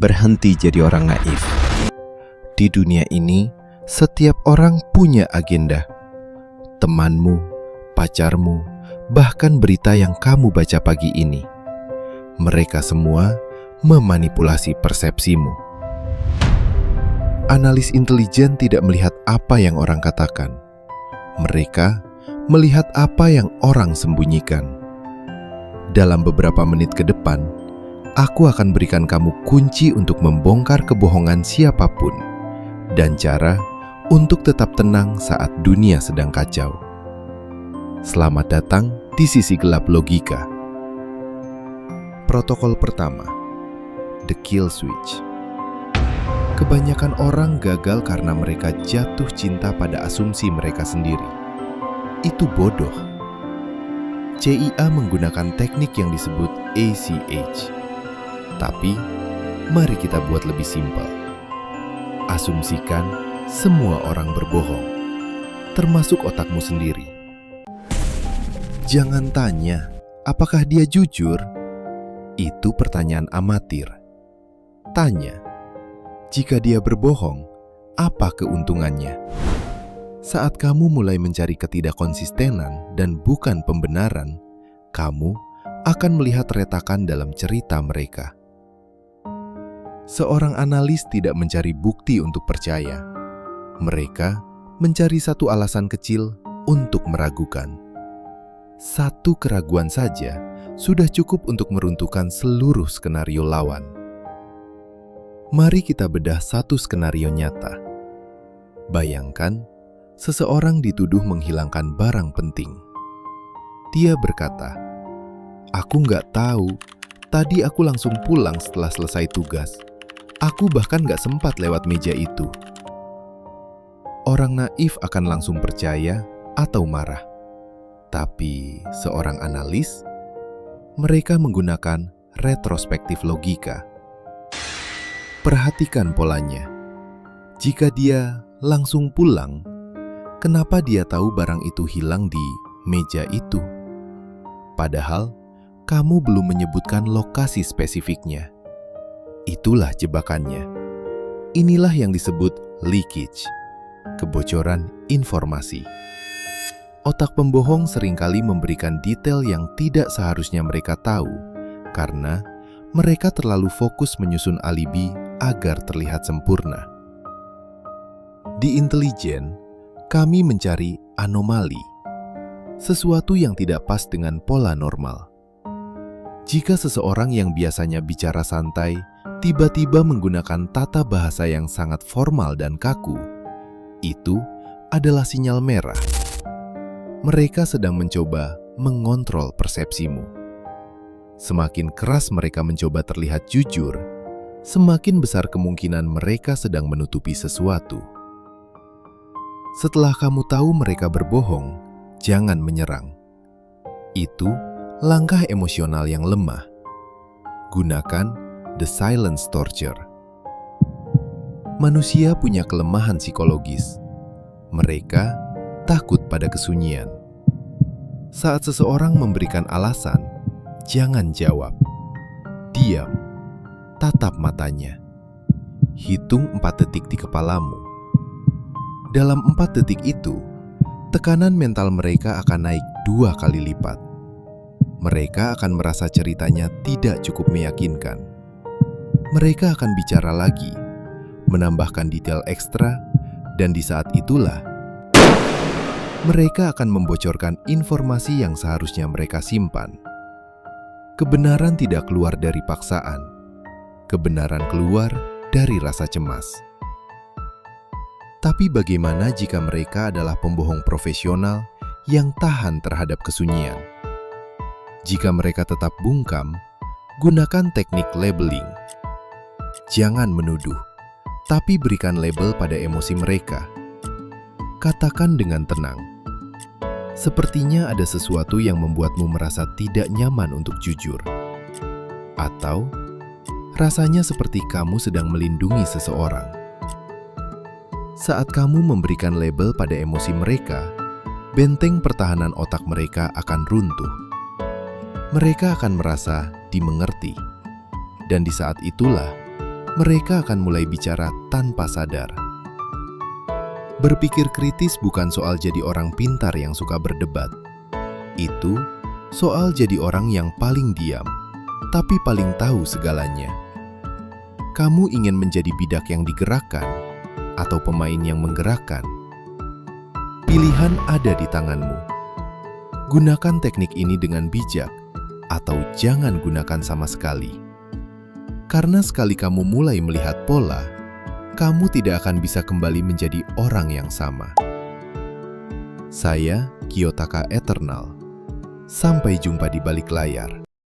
berhenti jadi orang naif. Di dunia ini, setiap orang punya agenda. Temanmu, pacarmu, bahkan berita yang kamu baca pagi ini. Mereka semua memanipulasi persepsimu. Analis intelijen tidak melihat apa yang orang katakan. Mereka melihat apa yang orang sembunyikan. Dalam beberapa menit ke depan, aku akan berikan kamu kunci untuk membongkar kebohongan siapapun dan cara untuk tetap tenang saat dunia sedang kacau. Selamat datang di sisi gelap logika. Protokol pertama, the kill switch. Kebanyakan orang gagal karena mereka jatuh cinta pada asumsi mereka sendiri. Itu bodoh. CIA menggunakan teknik yang disebut ACH. Tapi, mari kita buat lebih simpel. Asumsikan semua orang berbohong, termasuk otakmu sendiri. Jangan tanya, apakah dia jujur? Itu pertanyaan amatir. Tanya, jika dia berbohong, apa keuntungannya? Saat kamu mulai mencari ketidakkonsistenan dan bukan pembenaran, kamu akan melihat retakan dalam cerita mereka. Seorang analis tidak mencari bukti untuk percaya. Mereka mencari satu alasan kecil untuk meragukan. Satu keraguan saja sudah cukup untuk meruntuhkan seluruh skenario lawan. Mari kita bedah satu skenario nyata. Bayangkan, seseorang dituduh menghilangkan barang penting. Dia berkata, "Aku nggak tahu, tadi aku langsung pulang setelah selesai tugas. Aku bahkan nggak sempat lewat meja itu." Orang naif akan langsung percaya atau marah. Tapi seorang analis, mereka menggunakan retrospektif logika. Perhatikan polanya. Jika dia langsung pulang, kenapa dia tahu barang itu hilang di meja itu? Padahal, kamu belum menyebutkan lokasi spesifiknya. Itulah jebakannya. Inilah yang disebut leakage, kebocoran informasi. Otak pembohong seringkali memberikan detail yang tidak seharusnya mereka tahu, karena mereka terlalu fokus menyusun alibi agar terlihat sempurna. Di intelijen, kami mencari anomali, sesuatu yang tidak pas dengan pola normal. Jika seseorang yang biasanya bicara santai, tiba-tiba menggunakan tata bahasa yang sangat formal dan kaku, itu adalah sinyal merah. Mereka sedang mencoba mengontrol persepsimu. Semakin keras mereka mencoba terlihat jujur, semakin besar kemungkinan mereka sedang menutupi sesuatu. Setelah kamu tahu mereka berbohong, jangan menyerang. Itu langkah emosional yang lemah. Gunakan the silence torture. Manusia punya kelemahan psikologis. Mereka takut pada kesunyian. Saat seseorang memberikan alasan, jangan jawab. Diam. Tatap matanya. Hitung 4 detik di kepalamu. Dalam 4 detik itu, tekanan mental mereka akan naik 2 kali lipat. Mereka akan merasa ceritanya tidak cukup meyakinkan. Mereka akan bicara lagi, menambahkan detail ekstra, dan di saat itulah, mereka akan membocorkan informasi yang seharusnya mereka simpan. Kebenaran tidak keluar dari paksaan. Kebenaran keluar dari rasa cemas. Tapi bagaimana jika mereka adalah pembohong profesional yang tahan terhadap kesunyian? Jika mereka tetap bungkam, gunakan teknik labeling. Jangan menuduh, tapi berikan label pada emosi mereka. Katakan dengan tenang, sepertinya ada sesuatu yang membuatmu merasa tidak nyaman untuk jujur. Atau, rasanya seperti kamu sedang melindungi seseorang. Saat kamu memberikan label pada emosi mereka, benteng pertahanan otak mereka akan runtuh. Mereka akan merasa dimengerti. Dan di saat itulah, mereka akan mulai bicara tanpa sadar. Berpikir kritis bukan soal jadi orang pintar yang suka berdebat. Itu soal jadi orang yang paling diam, tapi paling tahu segalanya. Kamu ingin menjadi bidak yang digerakkan atau pemain yang menggerakkan? Pilihan ada di tanganmu. Gunakan teknik ini dengan bijak, atau jangan gunakan sama sekali. Karena sekali kamu mulai melihat pola, kamu tidak akan bisa kembali menjadi orang yang sama. Saya, Kiyotaka Eternal. Sampai jumpa di balik layar.